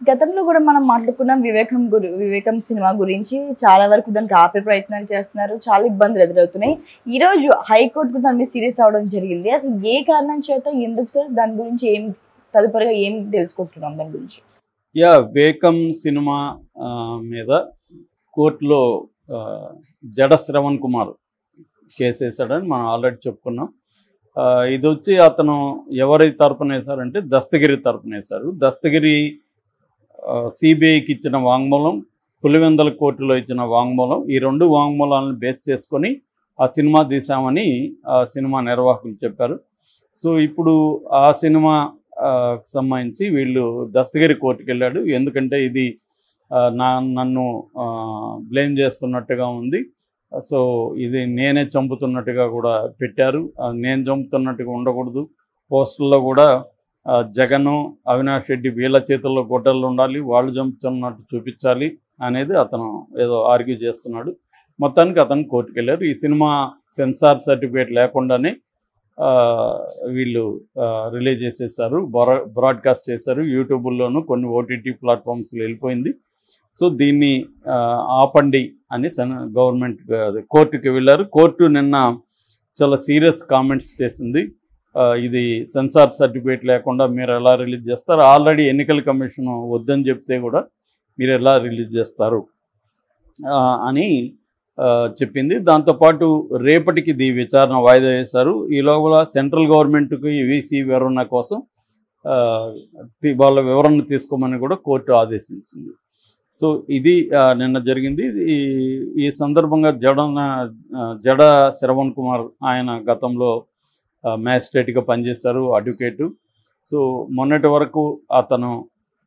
గతంలో కూడా మనం మాట్లాడుకున్నాం వివేకం సినిమా గురించి. చాలా వరకు దానికి ఆపే ప్రయత్నాలు చేస్తున్నారు. చాలా ఇబ్బందులు ఎదురవుతున్నాయి. ఈరోజు హైకోర్టుకు దాని మీద సీరియస్ అవ్వడం జరిగింది. అసలు ఏ కారణం చేత ఎందుకు సార్ దాని గురించి తదుపరిగా ఏం తెలుసుకుంటున్నాం దాని గురించి? వివేకం సినిమా మీద కోర్టులో జడ శ్రవణ్ కుమార్ కేసు వేశాడని మనం ఆల్రెడీ చెప్పుకున్నాం. ఇది వచ్చి అతను ఎవరి తరపున వేశారంటే దస్తగిరి తరపున వేశారు. దస్తగిరి సిబిఐకి ఇచ్చిన వాంగ్మూలం, పులివెందల కోర్టులో ఇచ్చిన వాంగ్మూలం, ఈ రెండు వాంగ్మూలాలను బేస్ చేసుకొని ఆ సినిమా తీసామని ఆ సినిమా నిర్వాహకులు చెప్పారు. సో ఇప్పుడు ఆ సినిమా సంబంధించి వీళ్ళు దస్తగిరి కోర్టుకు వెళ్ళాడు. ఎందుకంటే ఇది నన్ను బ్లేమ్ చేస్తున్నట్టుగా ఉంది. సో ఇది నేనే చంపుతున్నట్టుగా కూడా పెట్టారు. నేను చంపుతున్నట్టుగా ఉండకూడదు. పోస్టుల్లో కూడా జగన్, అవినాష్ రెడ్డి వీళ్ళ చేతుల్లో గొడ్డలు ఉండాలి, వాళ్ళు చంపుతున్నట్టు చూపించాలి అనేది అతను ఏదో ఆర్గ్యూ చేస్తున్నాడు. మొత్తానికి అతను కోర్టుకు వెళ్ళారు. ఈ సినిమా సెన్సార్ సర్టిఫికేట్ లేకుండానే వీళ్ళు రిలీజ్ చేసేసారు, బ్రాడ్కాస్ట్ చేశారు. యూట్యూబ్లోను కొన్ని ఓటీటీ ప్లాట్ఫామ్స్లో వెళ్ళిపోయింది. సో దీన్ని ఆపండి అని గవర్నమెంట్ కోర్టుకి వెళ్ళారు. కోర్టు నిన్న చాలా సీరియస్ కామెంట్స్ చేసింది. ఇది సెన్సార్ సర్టిఫికేట్ లేకుండా మీరు ఎలా రిలీజ్ చేస్తారు? ఆల్రెడీ ఎన్నికల కమిషన్ వద్దని చెప్తే కూడా మీరు ఎలా రిలీజ్ చేస్తారు అని చెప్పింది. దాంతోపాటు రేపటికి ఇది విచారణ వాయిదా వేశారు. ఈ లోపల సెంట్రల్ గవర్నమెంట్కి వీసీ వివరణ కోసం వాళ్ళ వివరణ తీసుకోమని కూడా కోర్టు ఆదేశించింది. సో ఇది నిన్న జరిగింది. ఈ సందర్భంగా జడ శ్రవణ్ కుమార్ ఆయన గతంలో మ్యాజిస్ట్రేట్గా పనిచేశారు, అడ్వకేటు. సో మొన్నటి వరకు అతను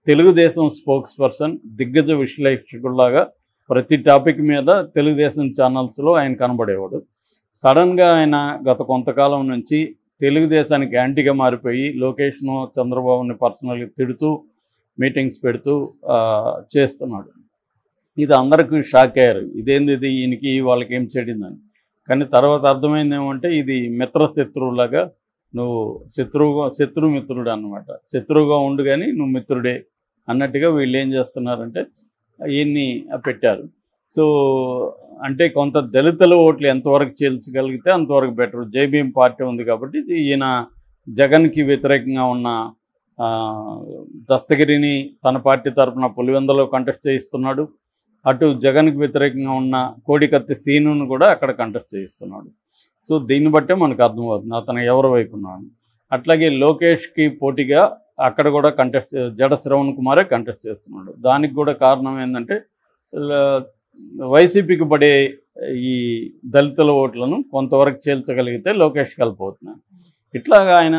తెలుగుదేశం స్పోక్స్ పర్సన్, దిగ్గజ విశ్లేషకుల్లాగా ప్రతి టాపిక్ మీద తెలుగుదేశం ఛానల్స్లో ఆయన కనబడేవాడు. సడన్గా ఆయన గత కొంతకాలం నుంచి తెలుగుదేశానికి యాంటీగా మారిపోయి లోకేష్ను, చంద్రబాబుని పర్సనల్గా తిడుతూ మీటింగ్స్ పెడుతూ చేస్తున్నాడు. ఇది అందరికీ షాక్ అయ్యారు. ఇదేంది ఇది, ఈయనకి వాళ్ళకి ఏం చెడిందని. కానీ తర్వాత అర్థమైంది ఏమంటే ఇది మిత్రశత్రువులాగా, నువ్వు శత్రుమిత్రుడు అన్నమాట. శత్రువుగా ఉండు కానీ నువ్వు మిత్రుడే అన్నట్టుగా వీళ్ళు ఏం చేస్తున్నారంటే ఈయన్ని పెట్టారు. సో అంటే కొంత దళితుల ఓట్లు ఎంతవరకు చేల్చగలిగితే అంతవరకు బెటర్. జైభీం పార్టీ ఉంది కాబట్టి ఈయన జగన్కి వ్యతిరేకంగా ఉన్న దస్తగిరిని తన పార్టీ తరఫున పులివెందలో కంటెస్ట్ చేయిస్తున్నాడు. అటు జగన్కి వ్యతిరేకంగా ఉన్న కోడికత్తి సీనును కూడా అక్కడ కంటెస్ట్ చేయిస్తున్నాడు. సో దీన్ని బట్టే మనకు అర్థమవుతుంది అతను ఎవరి వైపు ఉన్నాడు. అట్లాగే లోకేష్కి పోటీగా అక్కడ కూడా జడ శ్రవణ్ కుమారే కంటెస్ట్ చేస్తున్నాడు. దానికి కూడా కారణం ఏంటంటే వైసీపీకి పడే ఈ దళితుల ఓట్లను కొంతవరకు చేల్చగలిగితే లోకేష్ కలిపోతున్నాడు. ఇట్లాగా ఆయన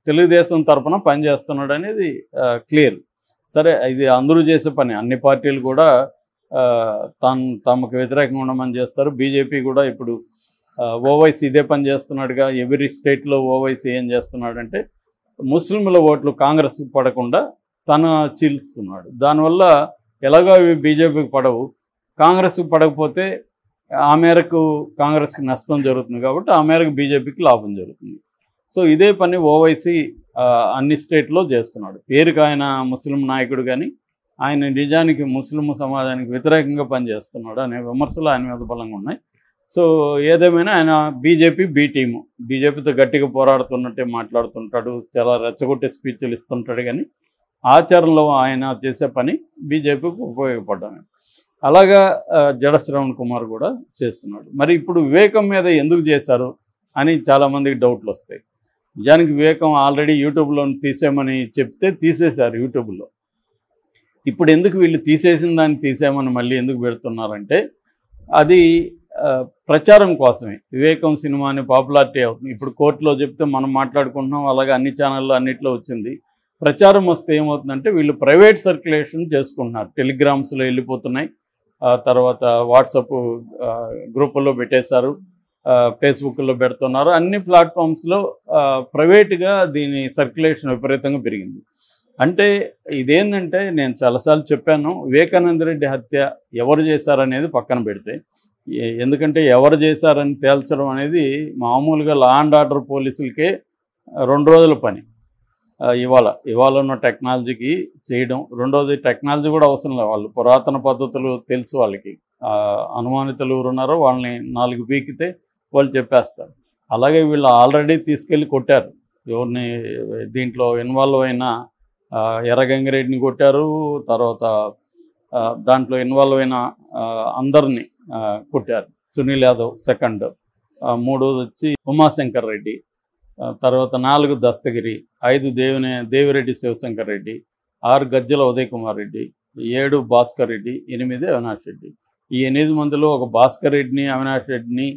తెలుగుదేశం తరఫున పనిచేస్తున్నాడు అనేది క్లియర్. సరే, ఇది అందరూ చేసే పని. అన్ని పార్టీలు కూడా తమకు వ్యతిరేకంగా ఉండమని చేస్తారు. బీజేపీ కూడా ఇప్పుడు ఓవైసీ ఇదే పని చేస్తున్నాడుగా. ఎవరి స్టేట్లో ఓవైసీ ఏం చేస్తున్నాడంటే ముస్లింల ఓట్లు కాంగ్రెస్కి పడకుండా తను చీల్స్తున్నాడు. దానివల్ల ఎలాగో అవి బీజేపీకి పడవు, కాంగ్రెస్కి పడకపోతే ఆ మేరకు కాంగ్రెస్కి నష్టం జరుగుతుంది కాబట్టి ఆ మేరకు బీజేపీకి లాభం జరుగుతుంది. సో ఇదే పని ఓవైసీ అన్ని స్టేట్లో చేస్తున్నాడు. పేరుకి ఆయన ముస్లిం నాయకుడు కానీ ఆయన నిజానికి ముస్లిం సమాజానికి వ్యతిరేకంగా పనిచేస్తున్నాడు అనే విమర్శలు ఆయన మీద బలంగా ఉన్నాయి. సో ఏదేమైనా ఆయన బీజేపీ బి టీము, బీజేపీతో గట్టిగా పోరాడుతున్నట్టే మాట్లాడుతుంటాడు, చాలా రెచ్చగొట్టే స్పీచ్లు ఇస్తుంటాడు. కానీ ఆచరణలో ఆయన చేసే పని బీజేపీకి ఉపయోగపడ్డాను. అలాగా జడ శ్రవణ్ కుమార్ కూడా చేస్తున్నాడు. మరి ఇప్పుడు వివేకం మీద ఎందుకు చేశారు అని చాలామందికి డౌట్లు వస్తాయి. నిజానికి వివేకం ఆల్రెడీ యూట్యూబ్లో తీసేయమని చెప్తే తీసేశారు యూట్యూబ్లో. ఇప్పుడు ఎందుకు వీళ్ళు తీసేసిన దాన్ని తీసేయమని మళ్ళీ ఎందుకు పెడుతున్నారంటే అది ప్రచారం కోసమే. వివేకం సినిమాని పాపులారిటీ అవుతుంది. ఇప్పుడు కోర్టులో చెప్తే మనం మాట్లాడుకుంటున్నాం, అలాగే అన్ని ఛానల్లో అన్నిట్లో వచ్చింది. ప్రచారం వస్తే ఏమవుతుందంటే వీళ్ళు ప్రైవేట్ సర్క్యులేషన్ చేసుకుంటున్నారు. టెలిగ్రామ్స్లో వెళ్ళిపోతున్నాయి, తర్వాత వాట్సాప్ గ్రూపుల్లో పెట్టేశారు, ఫేస్బుక్లో పెడుతున్నారు. అన్ని ప్లాట్ఫామ్స్లో ప్రైవేట్గా దీని సర్క్యులేషన్ విపరీతంగా పెరిగింది. అంటే ఇదేంటంటే నేను చాలాసార్లు చెప్పాను, వివేకానంద రెడ్డి హత్య ఎవరు చేశారనేది పక్కన పెడితే, ఎందుకంటే ఎవరు చేశారని తేల్చడం అనేది మామూలుగా లా అండ్ ఆర్డర్ పోలీసులకే 2 రోజుల పని. ఇవాళ ఉన్న టెక్నాలజీకి చేయడం. రెండోది టెక్నాలజీ కూడా అవసరం లేదు, వాళ్ళు పురాతన పద్ధతులు తెలుసు వాళ్ళకి. అనుమానితులు ఎవరున్నారో వాళ్ళని 4 పీకితే వాళ్ళు చెప్పేస్తారు. అలాగే వీళ్ళు ఆల్రెడీ తీసుకెళ్ళి కొట్టారు ఎవరిని దీంట్లో ఇన్వాల్వ్ అయిన ఎర్రగంగిరెడ్డిని కొట్టారు, తర్వాత దాంట్లో ఇన్వాల్వ్ అయిన అందరినీ కొట్టారు. సునీల్ యాదవ్ సెకండ్, మూడోది వచ్చి ఉమాశంకర్ రెడ్డి, తర్వాత 4 దస్తగిరి, 5 దేవిరెడ్డి శివశంకర్ రెడ్డి, 6 గజ్జల ఉదయ్ కుమార్ రెడ్డి, 7 భాస్కర్ రెడ్డి, 8 అవినాష్ రెడ్డి. ఈ 8 మందిలో ఒక భాస్కర్ రెడ్డిని, అవినాష్ రెడ్డిని,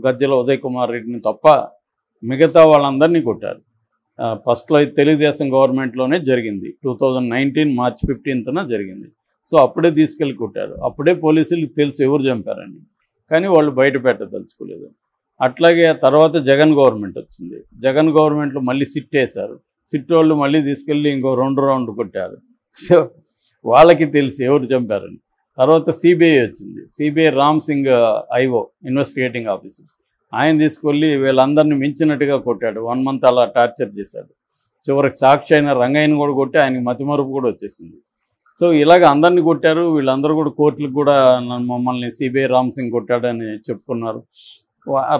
గజ్జల ఉదయ్ కుమార్ రెడ్డిని తప్ప మిగతా వాళ్ళందరినీ కొట్టారు. ఫస్ట్లో తెలుగుదేశం గవర్నమెంట్లోనే జరిగింది, 2019 మార్చి 15న జరిగింది. సో అప్పుడే తీసుకెళ్ళి కొట్టారు. అప్పుడే పోలీసులకు తెలుసు ఎవరు చంపారని, కానీ వాళ్ళు బయట పెట్టదలుచుకోలేదు. అట్లాగే తర్వాత జగన్ గవర్నమెంట్ వచ్చింది. జగన్ గవర్నమెంట్లో మళ్ళీ సిట్ వేశారు. సిట్ వాళ్ళు మళ్ళీ తీసుకెళ్ళి ఇంకో 2 రౌండ్లు కొట్టారు. సో వాళ్ళకి తెలిసి ఎవరు చంపారని. తర్వాత సిబిఐ వచ్చింది. CBI Ram Singh IO investigating officer, ఆయన తీసుకెళ్ళి వీళ్ళందరినీ మించినట్టుగా కొట్టాడు. 1 మంత్ అలా టార్చర్ చేశాడు. చివరికి సాక్షి అయిన రంగయ్యని కూడా కొట్టి ఆయనకి మతిమరుపు కూడా వచ్చేసింది. సో ఇలాగ అందరినీ కొట్టారు. వీళ్ళందరూ కూడా కోర్టులకు కూడా మమ్మల్ని సిబిఐ రామ్ సింగ్ కొట్టాడని చెప్పుకున్నారు.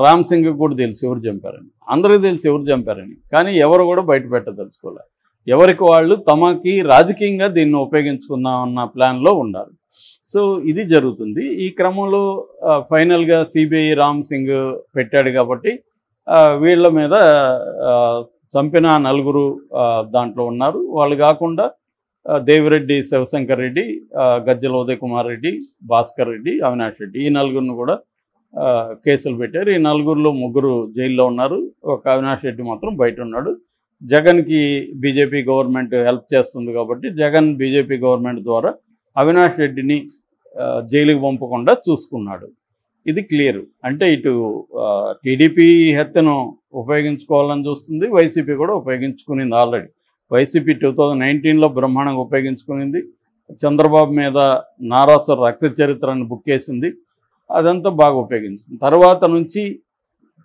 రామ్ సింగ్ కూడా తెలుసు ఎవరు చంపారని, అందరికీ తెలుసు ఎవరు చంపారని, కానీ ఎవరు కూడా బయట పెట్టదలుచుకోవాలి. ఎవరికి వాళ్ళు తమకి రాజకీయంగా దీన్ని ఉపయోగించుకుందామన్న ప్లాన్లో ఉన్నారు. సో ఇది జరుగుతుంది. ఈ క్రమంలో ఫైనల్గా సిబిఐ రామ్ సింగ్ పెట్టాడు కాబట్టి వీళ్ళ మీద చంపిన 4 దాంట్లో ఉన్నారు. వాళ్ళు కాకుండా దేవిరెడ్డి శివశంకర్ రెడ్డి, గజ్జల ఉదయ్ కుమార్ రెడ్డి, భాస్కర్ రెడ్డి, అవినాష్ రెడ్డి, ఈ 4 కూడా కేసులు పెట్టారు. ఈ 4లో 3 జైల్లో ఉన్నారు. ఒక అవినాష్ రెడ్డి మాత్రం బయట ఉన్నాడు. జగన్కి బీజేపీ గవర్నమెంట్ హెల్ప్ చేస్తుంది కాబట్టి జగన్ బీజేపీ గవర్నమెంట్ ద్వారా అవినాష్ రెడ్డిని జైలుకి పంపకుండా చూసుకున్నాడు. ఇది క్లియర్. అంటే ఇటు టీడీపీ హత్యను ఉపయోగించుకోవాలని చూస్తుంది, వైసీపీ కూడా ఉపయోగించుకునింది. ఆల్రెడీ వైసీపీ 2019లో బ్రహ్మాండంగా ఉపయోగించుకునింది. చంద్రబాబు మీద నారాసుర రక్త చరిత్రను బుక్ చేసింది. అదంతా బాగా ఉపయోగించింది. తర్వాత నుంచి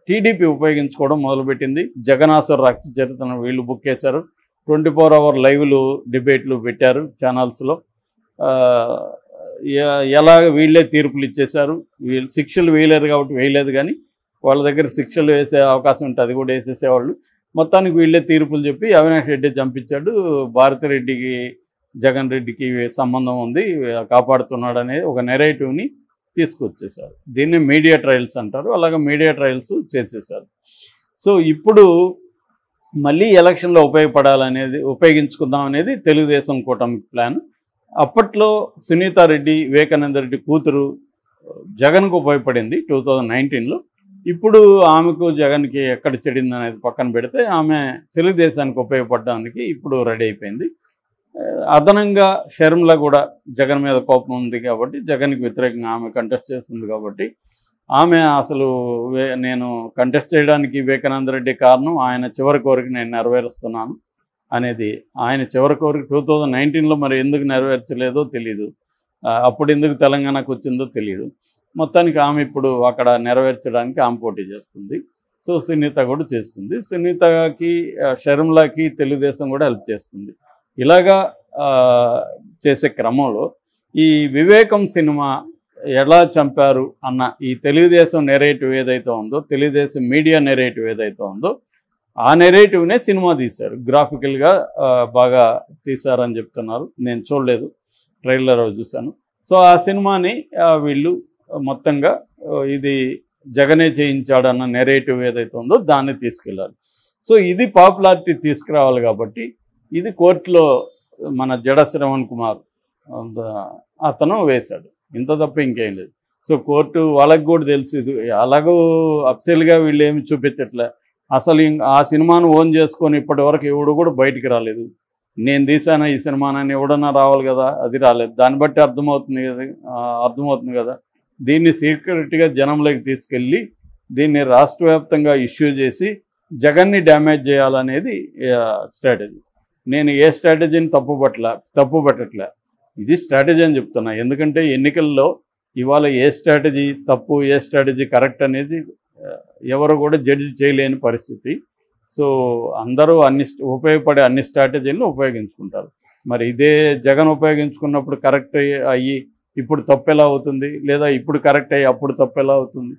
టీడీపీ ఉపయోగించుకోవడం మొదలుపెట్టింది. జగనాసుర రక్త చరిత్రను వీళ్ళు బుక్ చేశారు. 24 అవర్ లైవ్లు డిబేట్లు పెట్టారు ఛానల్స్లో. ఎలాగ వీళ్ళే తీర్పులు ఇచ్చేశారు. వీళ్ళు శిక్షలు వేయలేరు కాబట్టి వేయలేదు, కానీ వాళ్ళ దగ్గర శిక్షలు వేసే అవకాశం ఉంటే అది కూడా వేసేసేవాళ్ళు. మొత్తానికి వీళ్ళే తీర్పులు చెప్పి అవినాష్ రెడ్డి చంపించాడు, భారతిరెడ్డికి జగన్ రెడ్డికి సంబంధం ఉంది, కాపాడుతున్నాడు అనేది ఒక నెరేటివ్ని తీసుకొచ్చేసారు. దీన్ని మీడియా ట్రయల్స్ అంటారు. అలాగే మీడియా ట్రయల్స్ చేసేసారు. సో ఇప్పుడు మళ్ళీ ఎలక్షన్లో ఉపయోగించుకుందాం అనేది తెలుగుదేశం కూటమి ప్లాన్. అప్పట్లో సునీతారెడ్డి, వివేకానంద రెడ్డి కూతురు జగన్కు ఉపయోగపడింది 2019లో. ఇప్పుడు ఆమెకు జగన్కి ఎక్కడ చెడింది అనేది పక్కన పెడితే ఆమె తెలుగుదేశానికి ఉపయోగపడడానికి ఇప్పుడు రెడీ అయిపోయింది. అదనంగా షర్మిల కూడా జగన్ మీద కోపం ఉంది కాబట్టి జగన్కి వ్యతిరేకంగా ఆమె కంటెస్ట్ చేస్తుంది కాబట్టి ఆమె అసలు నేను కంటెస్ట్ చేయడానికి వివేకానంద రెడ్డి కారణం, ఆయన చివరి కోరిక నేను నెరవేరుస్తున్నాను అనేది. ఆయన చివరి కోరిక 2019లో మరి ఎందుకు నెరవేర్చలేదో తెలీదు, అప్పుడు ఎందుకు తెలంగాణకు వచ్చిందో తెలియదు. మొత్తానికి ఆమె ఇప్పుడు అక్కడ నెరవేర్చడానికి ఆమె పోటీ చేస్తుంది. సో సునీత కూడా చేస్తుంది. సునీతకి షర్మిలకి తెలుగుదేశం కూడా హెల్ప్ చేస్తుంది. ఇలాగా చేసే క్రమంలో ఈ వివేకం సినిమా ఎలా చంపారు అన్న ఈ తెలుగుదేశం నెరేటివ్ ఏదైతే ఉందో, తెలుగుదేశం మీడియా నెరేటివ్ ఏదైతే ఉందో, ఆ నెరేటివ్నే సినిమా తీశారు. గ్రాఫికల్గా బాగా తీశారని చెప్తున్నారు. నేను చూడలేదు, ట్రైలర్ చూశాను. సో ఆ సినిమాని వీళ్ళు మొత్తంగా ఇది జగనే చేయించాడన్న నెరేటివ్ ఏదైతే ఉందో దాన్ని తీసుకెళ్ళాలి. సో ఇది పాపులారిటీ తీసుకురావాలి కాబట్టి ఇది కోర్టులో మన జడ శ్రవణ్ కుమార్ అతను వేశాడు. ఇంత తప్ప ఇంకేం లేదు. సో కోర్టు వాళ్ళకి కూడా తెలుసు. ఇది అలాగూ అఫ్సెల్గా వీళ్ళు ఏమి చూపించట్లే. అసలు ఆ సినిమాను ఓన్ చేసుకొని ఇప్పటివరకు ఎవడు కూడా బయటికి రాలేదు. నేను తీసాను ఈ సినిమానని ఎవడన్నా రావాలి కదా, అది రాలేదు. దాన్ని బట్టి అర్థమవుతుంది కదా దీన్ని సీక్రెట్గా జనంలోకి తీసుకెళ్ళి దీన్ని రాష్ట్ర వ్యాప్తంగా ఇష్యూ చేసి జగన్ని డ్యామేజ్ చేయాలనేది స్ట్రాటజీ. నేను ఏ స్ట్రాటజీని తప్పు పట్టట్లే, ఇది స్ట్రాటజీ అని చెప్తున్నా. ఎందుకంటే ఎన్నికల్లో ఇవాళ ఏ స్ట్రాటజీ తప్పు, ఏ స్ట్రాటజీ కరెక్ట్ అనేది ఎవరు కూడా జడ్జి చేయలేని పరిస్థితి. సో అందరూ ఉపయోగపడే అన్ని స్ట్రాటజీలను ఉపయోగించుకుంటారు. మరి ఇదే జగన్ ఉపయోగించుకున్నప్పుడు కరెక్ట్ అయ్యి ఇప్పుడు తప్పు ఎలా అవుతుంది, లేదా ఇప్పుడు కరెక్ట్ అయ్యి అప్పుడు తప్పు ఎలా అవుతుంది?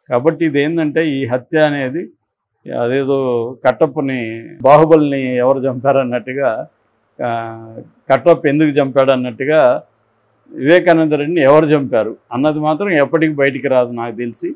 కాబట్టి ఇది ఏంటంటే ఈ హత్య అనేది అదేదో కట్టప్పని బాహుబలిని ఎవరు చంపారన్నట్టుగా, కట్టప్ప ఎందుకు చంపాడు అన్నట్టుగా వివేకానంద రెడ్డిని ఎవరు చంపారు అన్నది మాత్రం ఎప్పటికీ బయటికి రాదు నాకు తెలిసి.